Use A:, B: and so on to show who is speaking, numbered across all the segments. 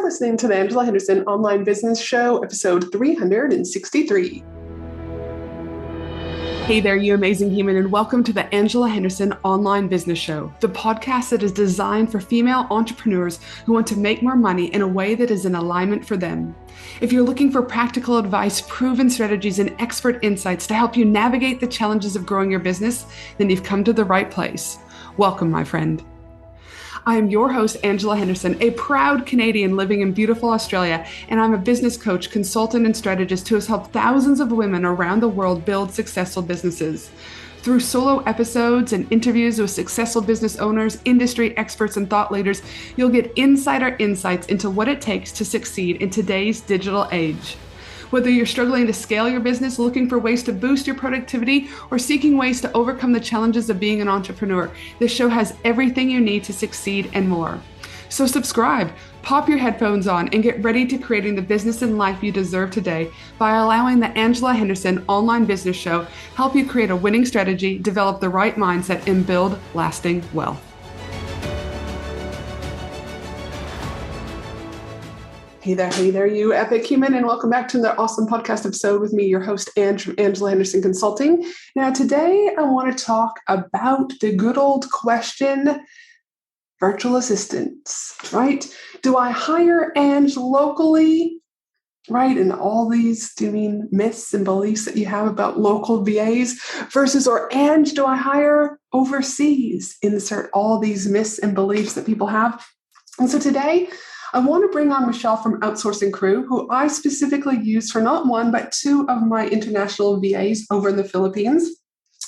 A: listening to the Angela Henderson Online Business Show, episode 363. Hey there, you amazing human, and welcome to the Angela Henderson Online Business Show, the podcast that is designed for female entrepreneurs who want to make more money in a way that is in alignment for them. If you're looking for practical advice, proven strategies, and expert insights to help you navigate the challenges of growing your business, then you've come to the right place. Welcome, my friend. I am your host, Angela Henderson, a proud Canadian living in beautiful Australia, and I'm a business coach, consultant, and strategist who has helped thousands of women around the world build successful businesses. Through solo episodes and interviews with successful business owners, industry experts, and thought leaders, you'll get insider insights into what it takes to succeed in today's digital age. Whether you're struggling to scale your business, looking for ways to boost your productivity, or seeking ways to overcome the challenges of being an entrepreneur, this show has everything you need to succeed and more. So subscribe, pop your headphones on, and get ready to creating the business and life you deserve today by allowing the Angela Henderson Online Business Show help you create a winning strategy, develop the right mindset, and build lasting wealth. Hey there, you epic human, and welcome back to another awesome podcast episode with me, your host, Angela Henderson Consulting. Now, today I want to talk about the good old question, virtual assistants, right? Do I hire Ange locally, right? And all these, myths and beliefs that you have about local VAs versus, or Ange, do I hire overseas? Insert all these myths and beliefs that people have. And so today, I want to bring on Michelle from Outsourcing Crew, who I specifically use for not one, but two of my international VAs over in the Philippines.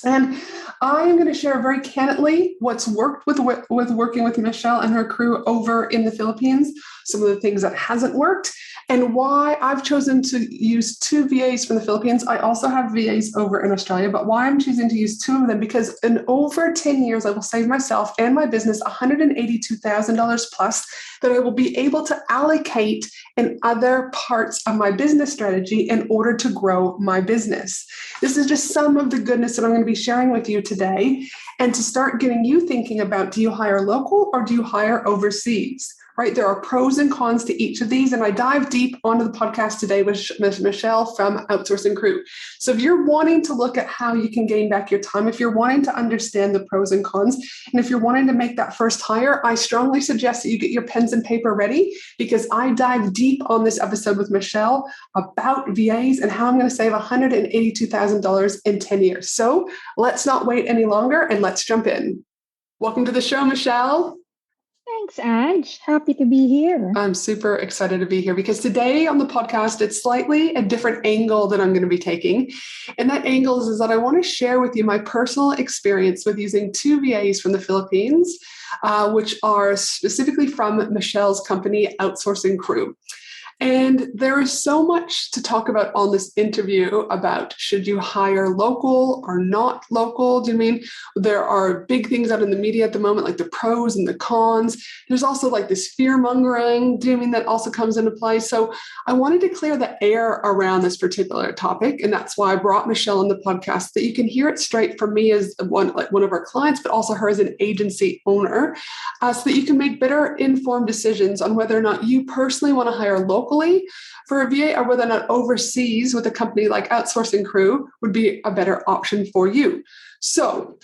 A: And I am going to share very candidly what's worked with working with Michelle and her crew over in the Philippines, some of the things that hasn't worked, and why I've chosen to use two VAs from the Philippines. I also have VAs over in Australia, but why I'm choosing to use two of them, because in over 10 years, I will save myself and my business $182,000 plus that I will be able to allocate in other parts of my business strategy in order to grow my business. This is just some of the goodness that I'm going to be sharing with you today, and to start getting you thinking about, do you hire local or do you hire overseas? Right? There are pros and cons to each of these, and I dive deep onto the podcast today with Michelle from Outsourcing Crew. So if you're wanting to look at how you can gain back your time, if you're wanting to understand the pros and cons, and if you're wanting to make that first hire, I strongly suggest that you get your pens and paper ready, because I dive deep on this episode with Michelle about VAs and how I'm going to save $182,000 in 10 years. So let's not wait any longer and let's jump in. Welcome to the show, Michelle.
B: Thanks, Ange. Happy to be here.
A: I'm super excited to be here because today on the podcast, it's slightly a different angle that I'm going to be taking. And that angle is that I want to share with you my personal experience with using two VAs from the Philippines, which are specifically from Michelle's company, Outsourcing Crew. And there is so much to talk about on this interview about, should you hire local or not local? Do you mean there are big things out in the media at the moment, like the pros and the cons? There's also like this fear mongering. Do you mean that also comes into play? So I wanted to clear the air around this particular topic. And that's why I brought Michelle on the podcast, that you can hear it straight from me as one of our clients, but also her as an agency owner, so that you can make better informed decisions on whether or not you personally want to hire local for a VA, or whether or not overseas with a company like Outsourcing Crew would be a better option for you. So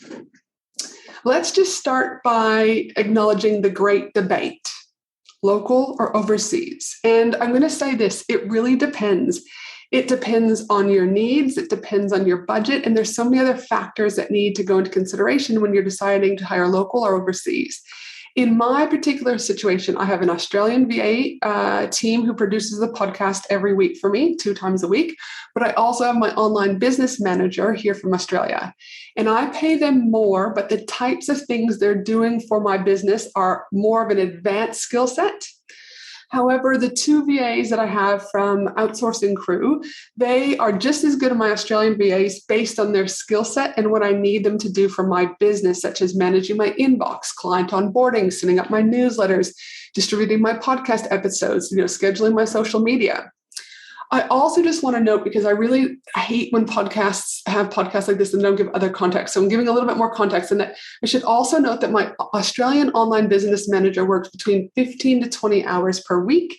A: let's just start by acknowledging the great debate, local or overseas. And I'm going to say this, it really depends. It depends on your needs. It depends on your budget. And there's so many other factors that need to go into consideration when you're deciding to hire local or overseas. In my particular situation, I have an Australian VA team who produces the podcast every week for me, 2 times a week. But I also have my online business manager here from Australia. And I pay them more, but the types of things they're doing for my business are more of an advanced skill set. However, the two VAs that I have from Outsourcing Crew, they are just as good as my Australian VAs based on their skill set and what I need them to do for my business, such as managing my inbox, client onboarding, sending up my newsletters, distributing my podcast episodes, scheduling my social media. I also just want to note, because I really hate when podcasts have podcasts like this and don't give other context. So I'm giving a little bit more context in that. I should also note that my Australian online business manager works between 15 to 20 hours per week.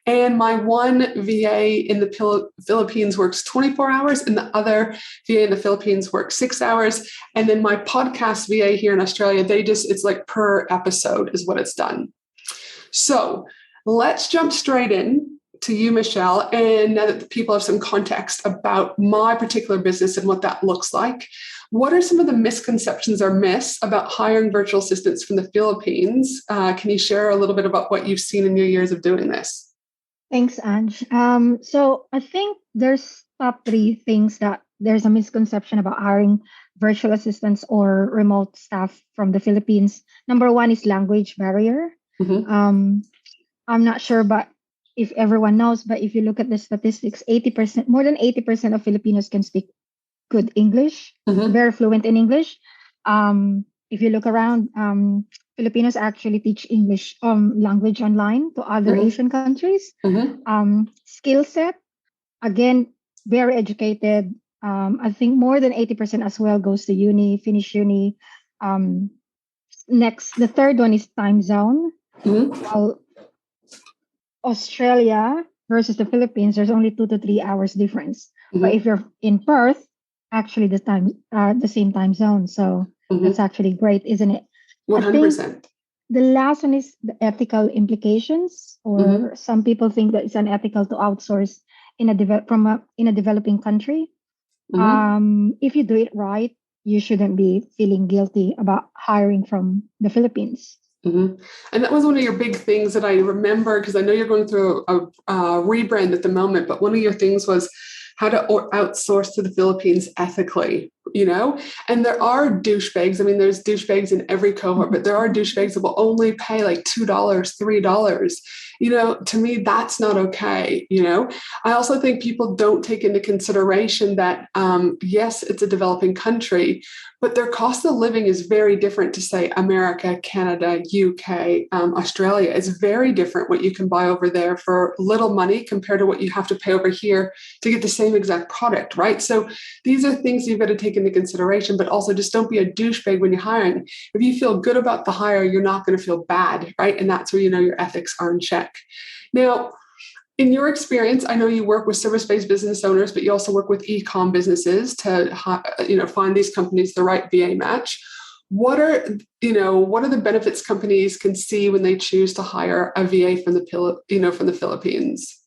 A: And my one VA in the Philippines works 24 hours, and the other VA in the Philippines works 6 hours. And then my podcast VA here in Australia, it's like per episode is what it's done. So let's jump straight in to you, Michelle. And now that the people have some context about my particular business and what that looks like, what are some of the misconceptions or myths about hiring virtual assistants from the Philippines? Can you share a little bit about what you've seen in your years of doing this?
B: Thanks, Ange. So I think there's top three things that there's a misconception about hiring virtual assistants or remote staff from the Philippines. Number one is language barrier.
A: Mm-hmm.
B: I'm not sure, but if everyone knows, but if you look at the statistics, 80%, more than 80% of Filipinos can speak good English,
A: Mm-hmm.
B: very fluent in English. If you look around, Filipinos actually teach English language online to other
A: Mm-hmm.
B: Asian countries.
A: Mm-hmm.
B: Skill set, again, very educated. I think more than 80% as well goes to uni, finish uni. Next, the third one is time zone.
A: Mm-hmm.
B: Well, Australia versus the Philippines, there's only 2 to 3 hours difference.
A: Mm-hmm.
B: But if you're in Perth, actually the same time zone. So
A: Mm-hmm.
B: that's actually great, isn't it?
A: 100%.
B: I think the last one is the ethical implications, or
A: Mm-hmm.
B: some people think that it's unethical to outsource in a developing country.
A: Mm-hmm.
B: If you do it right, you shouldn't be feeling guilty about hiring from the Philippines.
A: Mm-hmm. And that was one of your big things that I remember, because I know you're going through a rebrand at the moment, but one of your things was how to outsource to the Philippines ethically, and there are douchebags. I mean, there's douchebags in every cohort, but there are douchebags that will only pay like $2, $3. To me, that's not okay. I also think people don't take into consideration that, yes, it's a developing country, but their cost of living is very different to, say, America, Canada, UK, Australia. It's very different what you can buy over there for little money compared to what you have to pay over here to get the same exact product, right? So these are things you've got to take into consideration, but also just don't be a douchebag when you're hiring. If you feel good about the hire, you're not going to feel bad, right? And that's where your ethics are in check. Now, in your experience, I know you work with service-based business owners, but you also work with e-com businesses to, find these companies the right VA match. What are the benefits companies can see when they choose to hire a VA from the Philippines?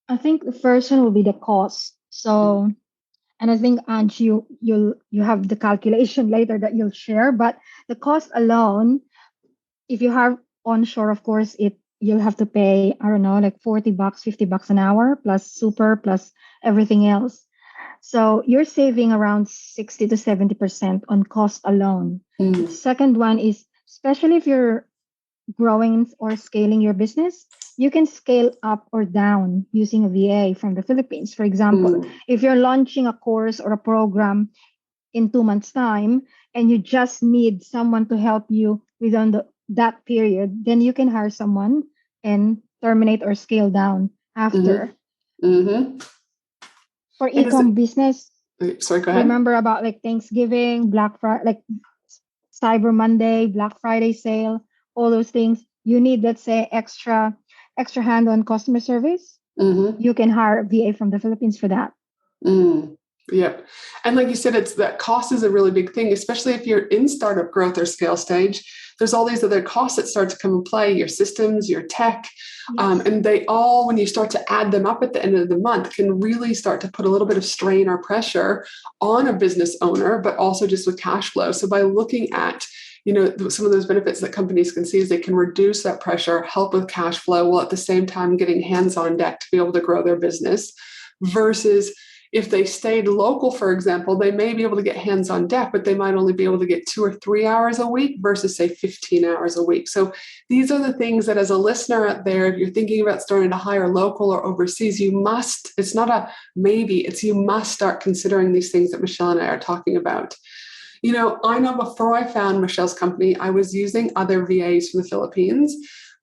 B: I think the first one will be the cost. So, and I think Ange, you have the calculation later that you'll share, but the cost alone, if you have onshore, of course, you'll have to pay, I don't know, like $40, $50 an hour plus super plus everything else. So you're saving around 60 to 70% on cost alone. The second one is, especially if you're growing or scaling your business, you can scale up or down using a VA from the Philippines. For example, if you're launching a course or a program in 2 months' time and you just need someone to help you within that period, then you can hire someone and terminate or scale down after.
A: Mm-hmm.
B: For e-com business,
A: sorry, go ahead.
B: remember about like Thanksgiving, Black Friday, like Cyber Monday, Black Friday sale, all those things. You need, let's say, extra hand on customer service.
A: Mm-hmm.
B: You can hire a VA from the Philippines for that.
A: Yep. And like you said, it's that cost is a really big thing, especially if you're in startup growth or scale stage. There's all these other costs that start to come into play, your systems, your tech. Yes. And they all, when you start to add them up at the end of the month, can really start to put a little bit of strain or pressure on a business owner, but also just with cash flow. So by looking at some of those benefits that companies can see is they can reduce that pressure, help with cash flow, while at the same time getting hands on deck to be able to grow their business, versus if they stayed local, for example, they may be able to get hands on deck, but they might only be able to get 2 or 3 hours a week versus, say, 15 hours a week. So these are the things that, as a listener out there, if you're thinking about starting to hire local or overseas, it's not a maybe, it's you must start considering these things that Michelle and I are talking about. I know before I found Michelle's company, I was using other VAs from the Philippines,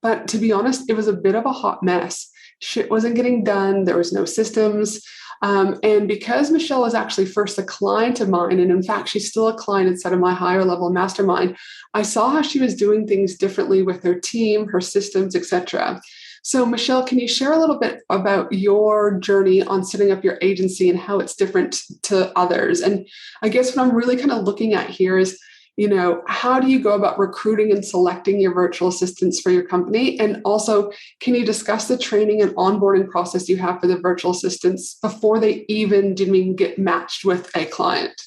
A: but to be honest, it was a bit of a hot mess. Shit wasn't getting done. There was no systems. And because Michelle was actually first a client of mine, and in fact, she's still a client inside of my higher level mastermind, I saw how she was doing things differently with her team, her systems, etc. So, Michelle, can you share a little bit about your journey on setting up your agency and how it's different to others? And I guess what I'm really kind of looking at here is, how do you go about recruiting and selecting your virtual assistants for your company? And also, can you discuss the training and onboarding process you have for the virtual assistants before they even get matched with a client?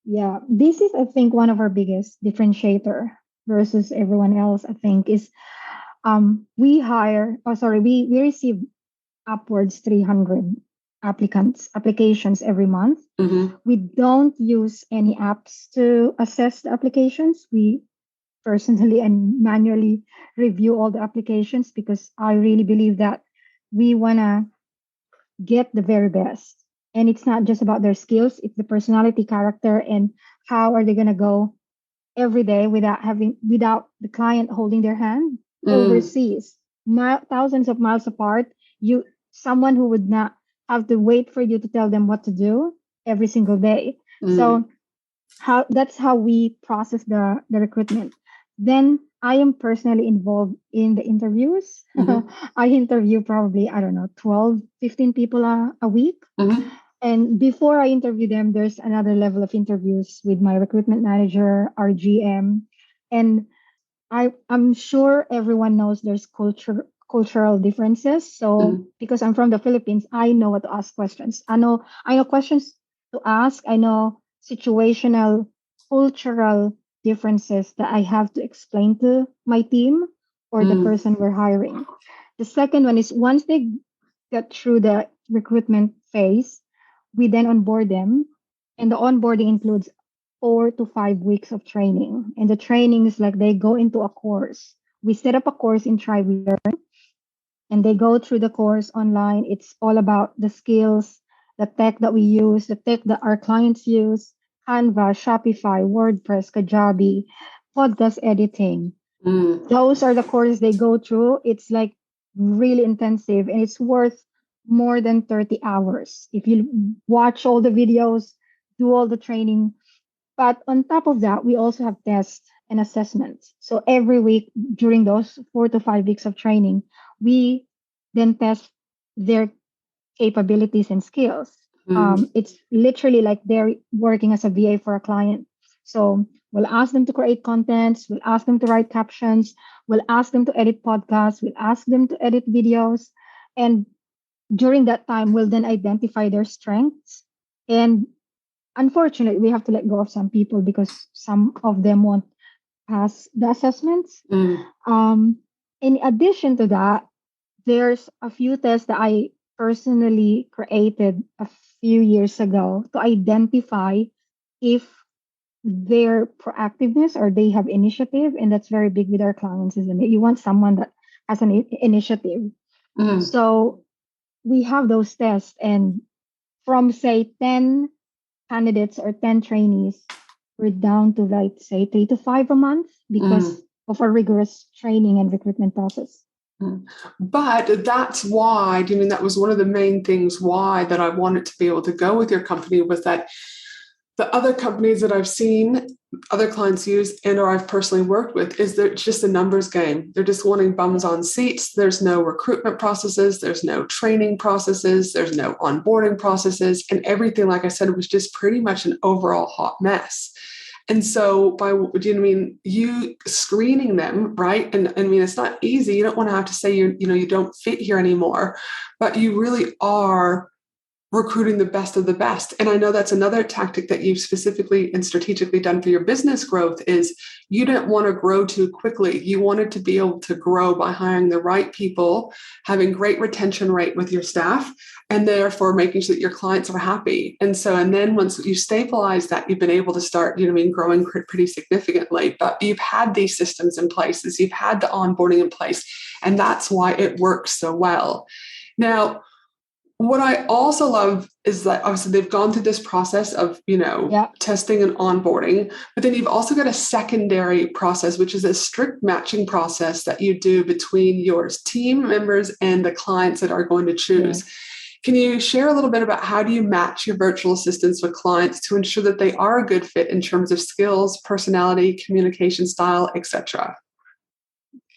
B: Yeah, this is, I think, one of our biggest differentiator versus everyone else, I think, is we receive upwards 300 applications every month.
A: Mm-hmm.
B: We don't use any apps to assess the applications. We personally and manually review all the applications because I really believe that we want to get the very best. And it's not just about their skills, it's the personality, character, and how are they going to go every day without the client holding their hand overseas, thousands of miles apart. Someone who would not have to wait for you to tell them what to do every single day. So that's how we process the recruitment. Then I am personally involved in the interviews. I interview probably, I don't know, 12, 15 people a week. And before I interview them, there's another level of interviews with my recruitment manager, our GM. And I'm sure everyone knows there's cultural differences. So because I'm from the Philippines, I know what to ask questions. I know questions to ask. I know situational, cultural differences that I have to explain to my team or the person we're hiring. The second one is once they get through the recruitment phase, we then onboard them. And the onboarding includes 4 to 5 weeks of training. And the training is like they go into a course. We set up a course in Try We Learn, and they go through the course online. It's all about the skills, the tech that we use, the tech that our clients use, Canva, Shopify, WordPress, Kajabi, podcast editing. Those are the courses they go through. It's like really intensive, and it's worth more than 30 hours if you watch all the videos, do all the training. But on top of that, we also have tests and assessments. So every week during those 4 to 5 weeks of training, we then test their capabilities and skills. It's literally like they're working as a VA for a client. So we'll ask them to create contents, we'll ask them to write captions, we'll ask them to edit podcasts, we'll ask them to edit videos. And during that time, we'll then identify their strengths. And unfortunately, we have to let go of some people because some of them won't pass the assessments. In addition to that, there's a few tests that I personally created a few years ago to identify if their proactiveness or they have initiative. And that's very big with our clients, isn't it? You want someone that has an initiative. So we have those tests, and from say 10 candidates or 10 trainees, we're down to like say 3 to 5 a month because of a rigorous training and recruitment process.
A: But that's why, that was one of the main things why that I wanted to be able to go with your company, was that the other companies that I've seen other clients use and or I've personally worked with is that it's just a numbers game. They're just wanting bums on seats. There's no recruitment processes. There's no training processes. There's no onboarding processes. And everything, like I said, was just pretty much an overall hot mess. And so you screening them, right? And it's not easy. You don't want to have to say you don't fit here anymore, but you really are recruiting the best of the best. And I know that's another tactic that you've specifically and strategically done for your business growth is you don't want to grow too quickly. You wanted to be able to grow by hiring the right people, having great retention rate with your staff, and therefore making sure that your clients are happy. And then once you stabilize that, you've been able to start, growing pretty significantly. But you've had these systems in place, you've had the onboarding in place, and that's why it works so well. Now, what I also love is that obviously they've gone through this process of, testing and onboarding, but then you've also got a secondary process, which is a strict matching process that you do between your team members and the clients that are going to choose. Yeah. Can you share a little bit about how do you match your virtual assistants with clients to ensure that they are a good fit in terms of skills, personality, communication style, etc.?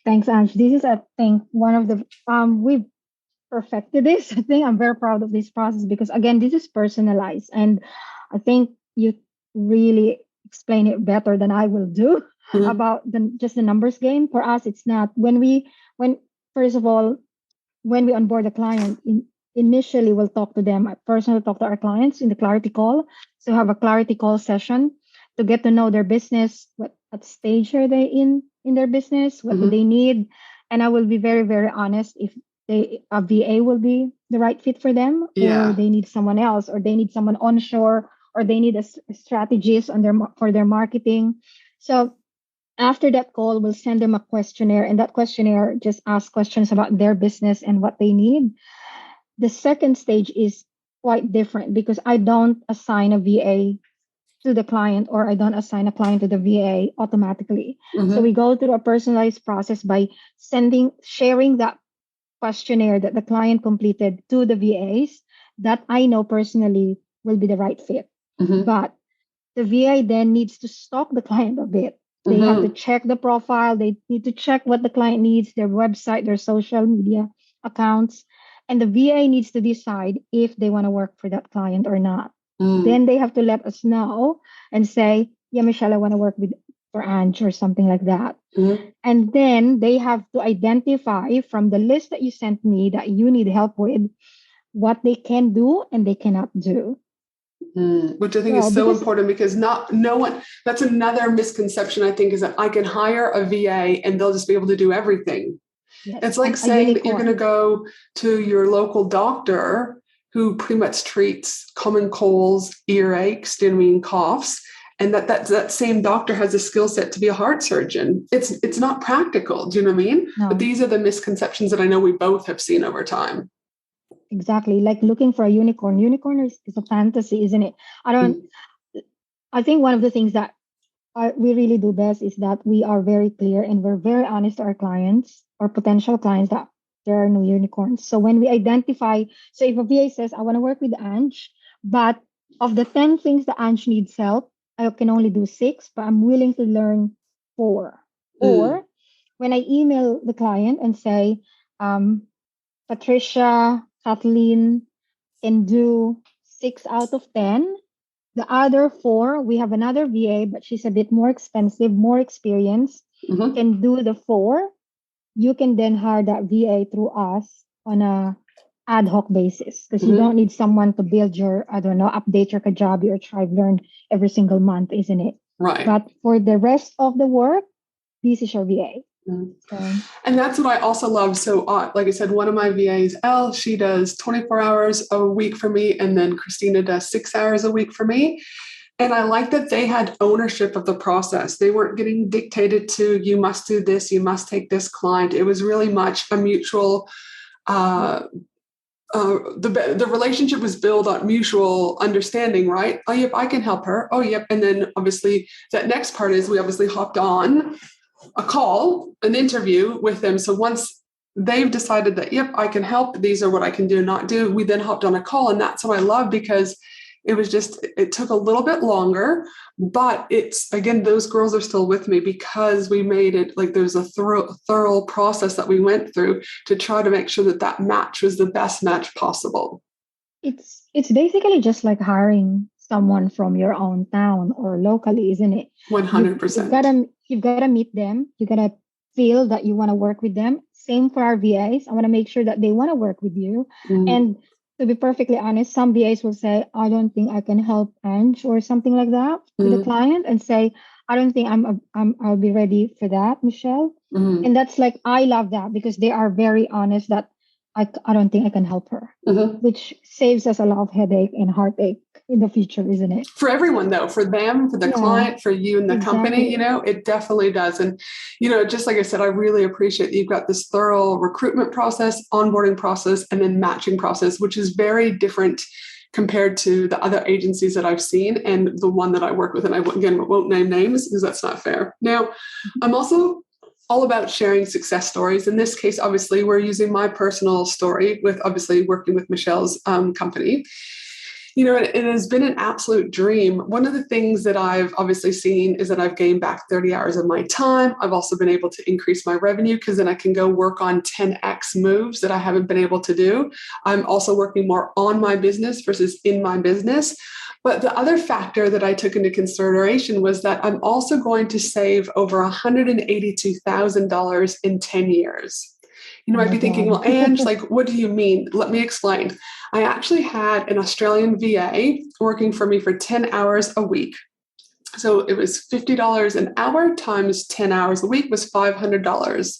B: Thanks, Ange. This is, I think, one of the we've perfected this. I think I'm very proud of this process because again, this is personalized, and I think you really explain it better than I will do
A: Mhm.
B: about the just the numbers game. For us, it's not when first of all when we onboard a client, initially we'll talk to them. I personally talk to our clients in the clarity call. So have a clarity call session to get to know their business, what stage are they in their business, what do
A: Mhm.
B: they need, and I will be very very honest if a VA will be the right fit for them, or
A: Yeah.
B: they need someone else, or they need someone onshore, or they need a strategist on for their marketing. So after that call, we'll send them a questionnaire, and that questionnaire just asks questions about their business and what they need. The second stage is quite different because I don't assign a VA to the client, or I don't assign a client to the VA automatically. So we
A: Mhm.
B: go through a personalized process by sharing that questionnaire that the client completed to the VAs that I know personally will be the right fit.
A: Mhm.
B: But the VA then needs to stalk the client a bit. They have to
A: Mhm.
B: check the profile, they need to check what the client needs, their website, their social media accounts, and the VA needs to decide if they want to work for that client or not.
A: Mm.
B: Then they have to let us know and say, yeah, Michelle, I want to work with for Ange or something like that.
A: Mhm.
B: And then they have to identify from the list that you sent me that you need help with what they can do and they cannot do.
A: Mm. Which I think
B: So
A: is so
B: because
A: important because not no one that's another misconception I think is that I can hire a VA and they'll just be able to do everything.
B: yes,
A: It's like
B: a
A: saying that you're going to
B: unicorn.
A: go to your local doctor who pretty much treats common colds, earaches, do you know what I mean, coughs, and that same doctor has a skill set to be a heart surgeon. It's not practical. Do you know what I mean? But
B: No,
A: these are the misconceptions that I know we both have seen over time.
B: exactly. Like looking for a unicorn. Unicorn is a fantasy, isn't it? I don't.
A: Mm.
B: I think one of the things that we really do best is that we are very clear and we're very honest to our clients or potential clients that there are no unicorns. So when we identify, so if a VA says, I want to work with Ange, but of the 10 things that Ange needs help, I can only do six, but I'm willing to learn four.
A: Mm.
B: Or when I email the client and say, um, Patricia, Kathleen can do 6 out of 10. The other four, we have another VA, but she's a bit more expensive, more experienced,
A: Mm-hmm.
B: can do the four. You can then hire that VA through us on a ad hoc basis because you don't
A: Mm-hmm.
B: need someone to build your, I don't know, update your Kajabi or Thrive Learn every single month, isn't it?
A: Right.
B: But for the rest of the work, this is your VA.
A: Mm.
B: So
A: And that's what I also love. So, like I said, one of my VAs, Elle, she does 24 hours a week for me, and then Christina does 6 hours a week for me. And I like that they had ownership of the process. They weren't getting dictated to, you must do this, you must take this client. It was really much a mutual, uh, the relationship was built on mutual understanding, right? Oh, yep, I can help her. Oh, yep. And then obviously that next part is we obviously hopped on a call, an interview with them. So once they've decided that, yep, I can help, these are what I can do, not do, we then hopped on a call. And that's what I love because it took a little bit longer, but it's again, those girls are still with me because we made it like there's a thorough process that we went through to try to make sure that that match was the best match possible.
B: it's basically just like hiring someone from your own town or locally, isn't it? You've
A: 100%.
B: gotta meet them. You gotta feel that you want to work with them. Same for our VAs. I want to make sure that they want to work with you.
A: Mm,
B: And to be perfectly honest, some VAs will say, I don't think I can help Ange or something like that with a
A: mm,
B: client and say, I don't think I'll be ready for that, Michelle.
A: mm,
B: And that's like I love that because they are very honest that I don't think I can help her,
A: mm.
B: which saves us a lot of headache and heartache in the future, isn't it?
A: For everyone though, for them, for the
B: Yeah,
A: client, for you and the company,
B: exactly.
A: it definitely does. And just like I said, I really appreciate that you've got this thorough recruitment process, onboarding process, and then matching process, which is very different compared to the other agencies that I've seen and the one that I work with. And I again won't name names because that's not fair. Now, I'm also all about sharing success stories. In this case, obviously, we're using my personal story with obviously working with Michelle's company. It has been an absolute dream. One of the things that I've obviously seen is that I've gained back 30 hours of my time. I've also been able to increase my revenue because then I can go work on 10x moves that I haven't been able to do. I'm also working more on my business versus in my business. But the other factor that I took into consideration was that I'm also going to save over $182,000 in 10 years. You
B: Oh
A: might
B: my
A: be thinking,
B: God.
A: well, Ange, like, what do you mean? Let me explain. I actually had an Australian VA working for me for 10 hours a week. So it was $50 an hour times 10 hours a week was $500.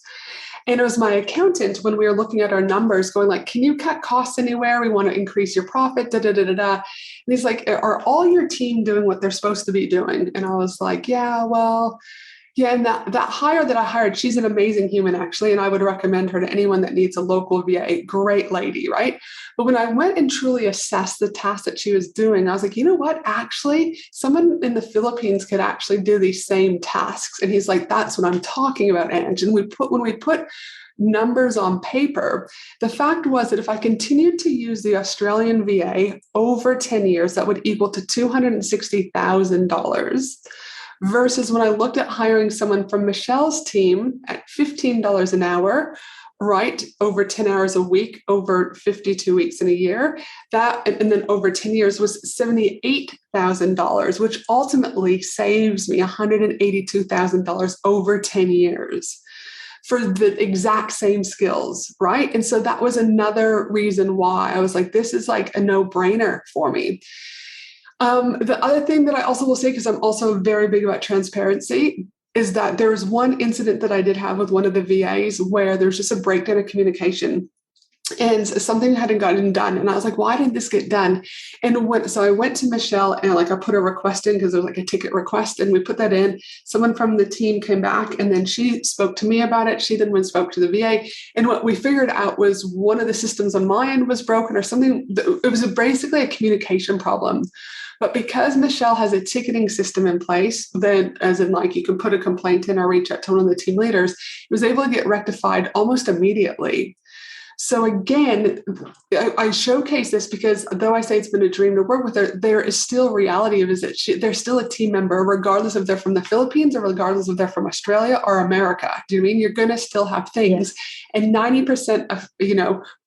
A: And it was my accountant when we were looking at our numbers going like, can you cut costs anywhere? We want to increase your profit, da, da, da, da, da. And he's like, are all your team doing what they're supposed to be doing? And I was like, yeah, well, yeah, and that hire that I hired, she's an amazing human, actually, and I would recommend her to anyone that needs a local VA. Great lady, right? But when I went and truly assessed the task that she was doing, I was like, you know what? Actually, someone in the Philippines could actually do these same tasks. And he's like, that's what I'm talking about, Ange. And when we put numbers on paper, the fact was that if I continued to use the Australian VA over 10 years, that would equal to $260,000. Versus when I looked at hiring someone from Michelle's team at $15 an hour, right, over 10 hours a week, over 52 weeks in a year, that, and then over 10 years was $78,000, which ultimately saves me $182,000 over 10 years for the exact same skills, right? And so that was another reason why I was like, this is like a no-brainer for me. The other thing that I also will say, because I'm also very big about transparency, is that there was one incident that I did have with one of the VAs where there's just a breakdown of communication and something hadn't gotten done. And I was like, why didn't this get done? So I went to Michelle and I put a request in because there was like a ticket request and we put that in. Someone from the team came back and then she spoke to me about it. She then went and spoke to the VA. And what we figured out was one of the systems on my end was broken or something. It was basically a communication problem. But because Michelle has a ticketing system in place, then as in you can put a complaint in or reach out to one of the team leaders, it was able to get rectified almost immediately. So again, I showcase this because though I say it's been a dream to work with her, there is still reality of is that they're still a team member, regardless if they're from the Philippines or regardless if they're from Australia or America. Do you mean you're going to still have things? Yes. And 90% of,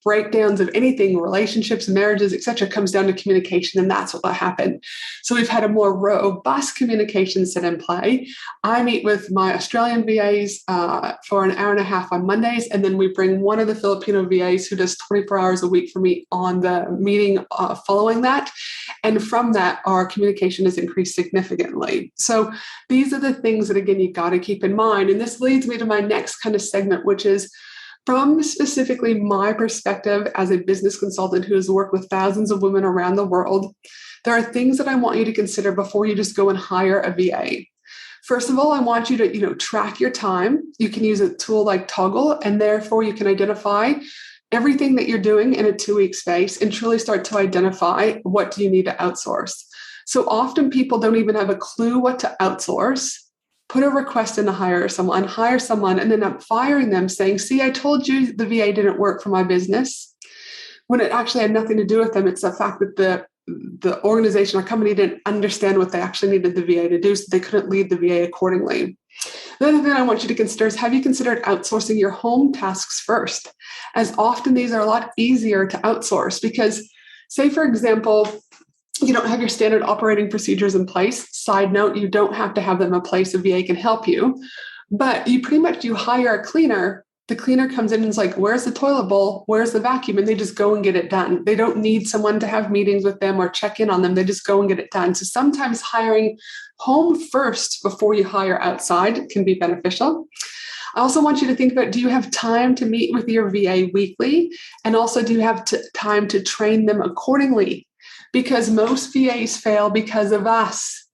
A: breakdowns of anything, relationships, marriages, etc., comes down to communication. And that's what happened. So we've had a more robust communication set in play. I meet with my Australian VAs for an hour and a half on Mondays. And then we bring one of the Filipino VAs who does 24 hours a week for me on the meeting following that. And from that, our communication has increased significantly. So these are the things that, again, you got to keep in mind. And this leads me to my next kind of segment, which is from specifically my perspective as a business consultant who has worked with thousands of women around the world. There are things that I want you to consider before you just go and hire a VA. First of all, I want you to, track your time. You can use a tool like Toggle, and therefore you can identify everything that you're doing in a 2-week space and truly start to identify what do you need to outsource. So often people don't even have a clue what to outsource. Put a request in to hire someone, and then I'm firing them saying, see, I told you the VA didn't work for my business, when it actually had nothing to do with them. It's the fact that the organization or company didn't understand what they actually needed the VA to do, so they couldn't lead the VA accordingly. The other thing I want you to consider is, have you considered outsourcing your home tasks first? As often these are a lot easier to outsource because, say, for example, you don't have your standard operating procedures in place. Side note, you don't have to have them in place. A VA can help you. But you hire a cleaner. The cleaner comes in and is like, where's the toilet bowl? Where's the vacuum? And they just go and get it done. They don't need someone to have meetings with them or check in on them. They just go and get it done. So sometimes hiring home first before you hire outside can be beneficial. I also want you to think about, do you have time to meet with your VA weekly? And also, do you have time to train them accordingly? Because most VAs fail because of us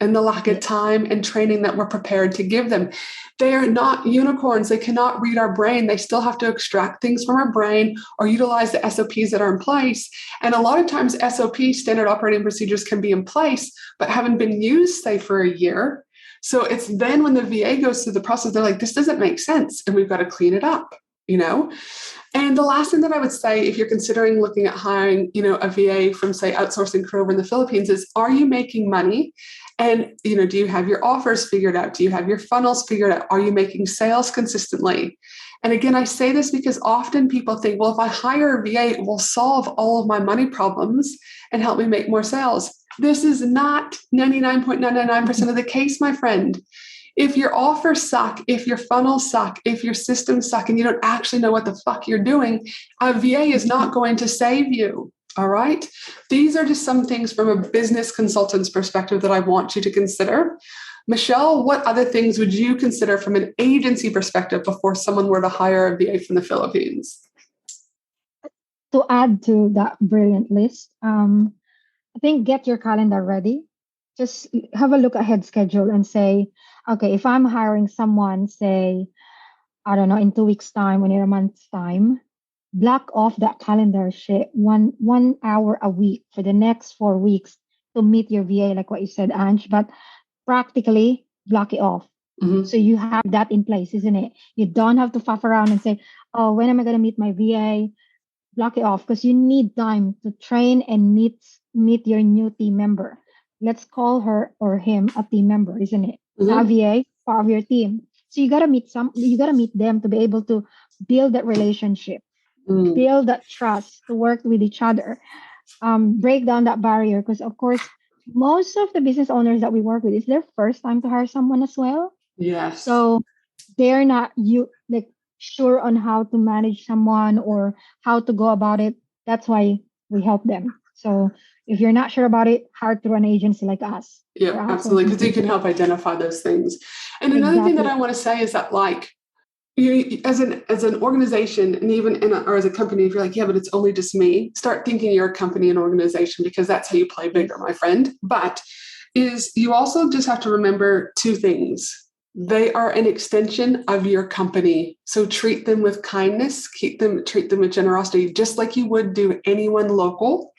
A: and the lack of time and training that we're prepared to give them. They are not unicorns. They cannot read our brain. They still have to extract things from our brain or utilize the SOPs that are in place. And a lot of times SOPs, standard operating procedures, can be in place, but haven't been used, say, for a year. So it's then when the VA goes through the process, they're like, this doesn't make sense. And we've got to clean it up, And the last thing that I would say, if you're considering looking at hiring, a VA from, say, Outsourcing Crew over in the Philippines, is, are you making money? And, do you have your offers figured out? Do you have your funnels figured out? Are you making sales consistently? And again, I say this because often people think, well, if I hire a VA, it will solve all of my money problems and help me make more sales. This is not 99.999% of the case, my friend. If your offers suck, if your funnels suck, if your systems suck, and you don't actually know what the fuck you're doing, a VA is not going to save you. All right. These are just some things from a business consultant's perspective that I want you to consider. Michelle, what other things would you consider from an agency perspective before someone were to hire a VA from the Philippines?
B: To add to that brilliant list, I think get your calendar ready. Just have a look ahead schedule and say, okay, if I'm hiring someone, say, I don't know, in 2 weeks' time or in a month's time, block off that calendar shit 1 hour a week for the next 4 weeks to meet your VA, like what you said, Ange. But practically block it off.
A: Mm-hmm.
B: So you have that in place, isn't it? You don't have to faff around and say, oh, when am I going to meet my VA? Block it off because you need time to train and meet your new team member. Let's call her or him a team member, isn't it?
A: Mm-hmm.
B: A VA, part of your team. So you gotta meet them to be able to build that relationship, build that trust, to work with each other, break down that barrier. Because of course, most of the business owners that we work with, it's their first time to hire someone as well.
A: Yes.
B: So they're not sure on how to manage someone or how to go about it. That's why we help them. So if you're not sure about it, hire through an agency like us.
A: Yeah, absolutely, because you can help identify those things. And another thing that I want to say is that, like, you, as an organization, and even or as a company, if you're like, yeah, but it's only just me, start thinking you're a company and organization, because that's how you play bigger, my friend. But you also just have to remember two things. They are an extension of your company. So treat them with kindness, treat them with generosity, just like you would do anyone local.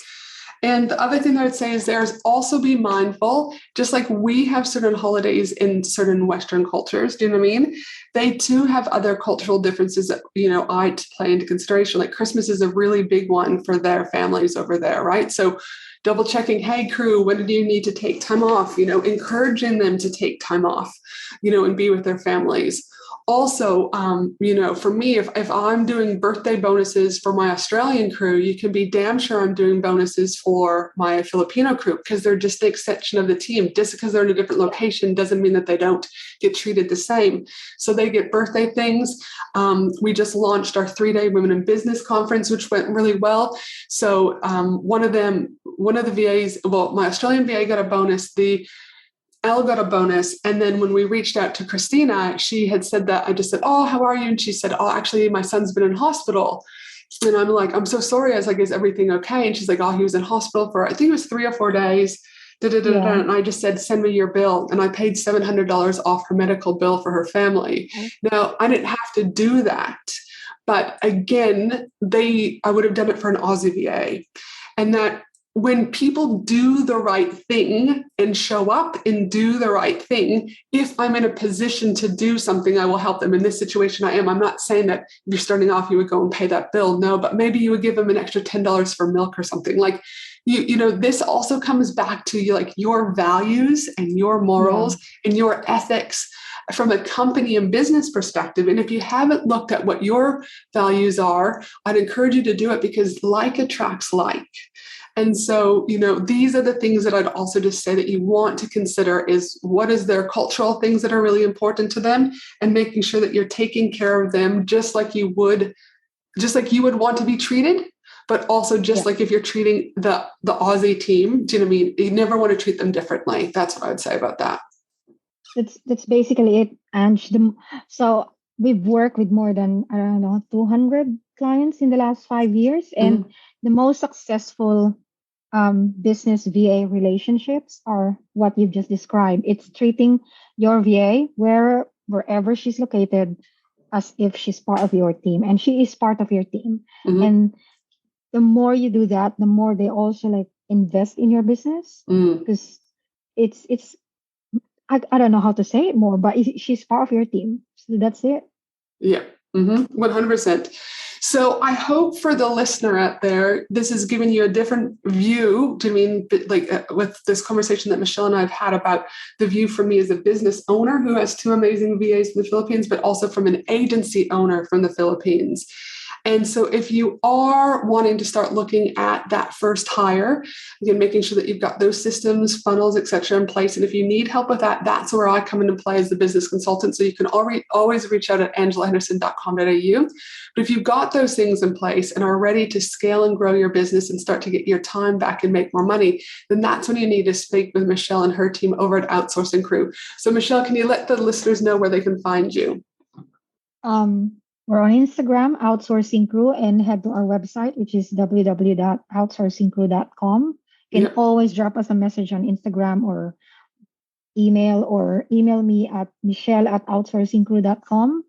A: And the other thing I would say is also be mindful, just like we have certain holidays in certain Western cultures, do you know what I mean? They too have other cultural differences that, I play into consideration. Like Christmas is a really big one for their families over there, right? So double checking, hey crew, when do you need to take time off? Encouraging them to take time off, and be with their families. Also, for me, if I'm doing birthday bonuses for my Australian crew, you can be damn sure I'm doing bonuses for my Filipino crew, because they're just the extension of the team. Just because they're in a different location doesn't mean that they don't get treated the same. So they get birthday things. We just launched our 3-day Women in Business conference, which went really well. So one of the VAs, well, my Australian VA got a bonus. Elle got a bonus. And then when we reached out to Christina, she had said that I just said, oh, how are you? And she said, oh, actually, my son's been in hospital. And I'm like, I'm so sorry. I was like, is everything okay? And she's like, oh, he was in hospital for, I think it was 3 or 4 days. Yeah. And I just said, send me your bill. And I paid $700 off her medical bill for her family. Okay. Now, I didn't have to do that. But again, I would have done it for an Aussie VA. And that when people do the right thing and show up and do the right thing, if I'm in a position to do something, I will help them. In this situation, I am. I'm not saying that if you're starting off, you would go and pay that bill. No, but maybe you would give them an extra $10 for milk or something. Like, this also comes back to your values and your morals and your ethics from a company and business perspective. And if you haven't looked at what your values are, I'd encourage you to do it, because like attracts like. And so, these are the things that I'd also just say that you want to consider is, what is their cultural things that are really important to them, and making sure that you're taking care of them just like you would want to be treated, but also just like if you're treating the Aussie team, do you know what I mean? You never want to treat them differently. That's what I would say about that.
B: That's basically it. And so we've worked with more than, 200 clients in the last 5 years. And the most successful business VA relationships are what you've just described. It's treating your VA wherever she's located as if she's part of your team, and she is part of your team. And the more you do that, the more they also invest in your business, because it's I don't know how to say it more, but she's part of your team. So that's it.
A: Yeah. 100%. So I hope for the listener out there, this has given you a different view with this conversation that Michelle and I have had about the view from me as a business owner who has two amazing VAs in the Philippines, but also from an agency owner from the Philippines. And so if you are wanting to start looking at that first hire, again, making sure that you've got those systems, funnels, et cetera, in place. And if you need help with that, that's where I come into play as the business consultant. So you can always reach out at angelahenderson.com.au. But if you've got those things in place and are ready to scale and grow your business and start to get your time back and make more money, then that's when you need to speak with Michelle and her team over at Outsourcing Crew. So Michelle, can you let the listeners know where they can find you?
B: We're on Instagram, Outsourcing Crew, and head to our website, which is www.outsourcingcrew.com. You can always drop us a message on Instagram or email me at michelle@outsourcingcrew.com,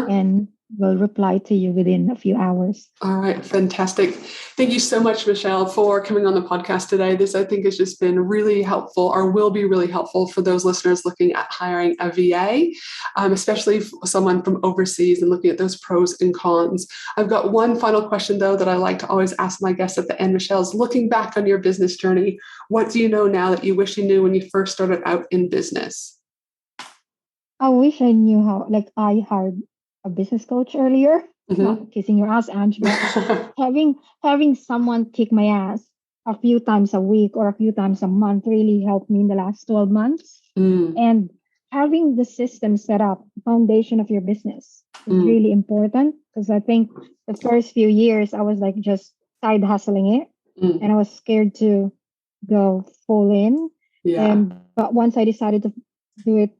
B: and we'll reply to you within a few hours.
A: All right, fantastic. Thank you so much, Michelle, for coming on the podcast today. This, I think, has just been really helpful, or will be really helpful for those listeners looking at hiring a VA, especially someone from overseas and looking at those pros and cons. I've got one final question, though, that I like to always ask my guests at the end. Michelle, is looking back on your business journey, what do you know now that you wish you knew when you first started out in business?
B: I wish I knew how, I hired a business coach earlier. Not kissing your ass, Ange, but having someone kick my ass a few times a week or a few times a month really helped me in the last 12 months. And having the system set up, the foundation of your business is really important, because I think the first few years I was just side hustling it, and I was scared to go full in. But once I decided to do it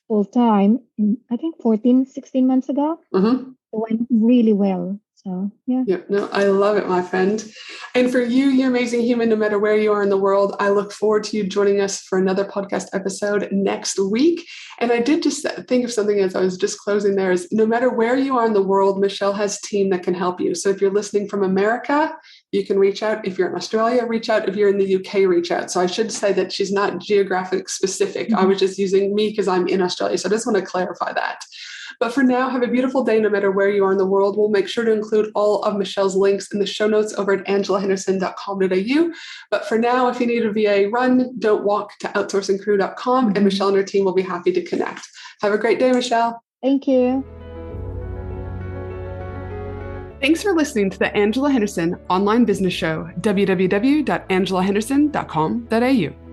B: full time, I think 16 months ago, it went really well. So, yeah.
A: No, I love it, my friend. And for you, you amazing human, no matter where you are in the world, I look forward to you joining us for another podcast episode next week. And I did just think of something as I was just closing there, is no matter where you are in the world, Michelle has a team that can help you. So if you're listening from America, you can reach out. If you're in Australia, reach out. If you're in the UK, reach out. So I should say that she's not geographic specific. I was just using me because I'm in Australia. So I just want to clarify that. But for now, have a beautiful day no matter where you are in the world. We'll make sure to include all of Michelle's links in the show notes over at angelahenderson.com.au. But for now, if you need a VA, run, don't walk to outsourcingcrew.com, and Michelle and her team will be happy to connect. Have a great day, Michelle.
B: Thank you.
A: Thanks for listening to the Angela Henderson Online Business Show, www.angelahenderson.com.au.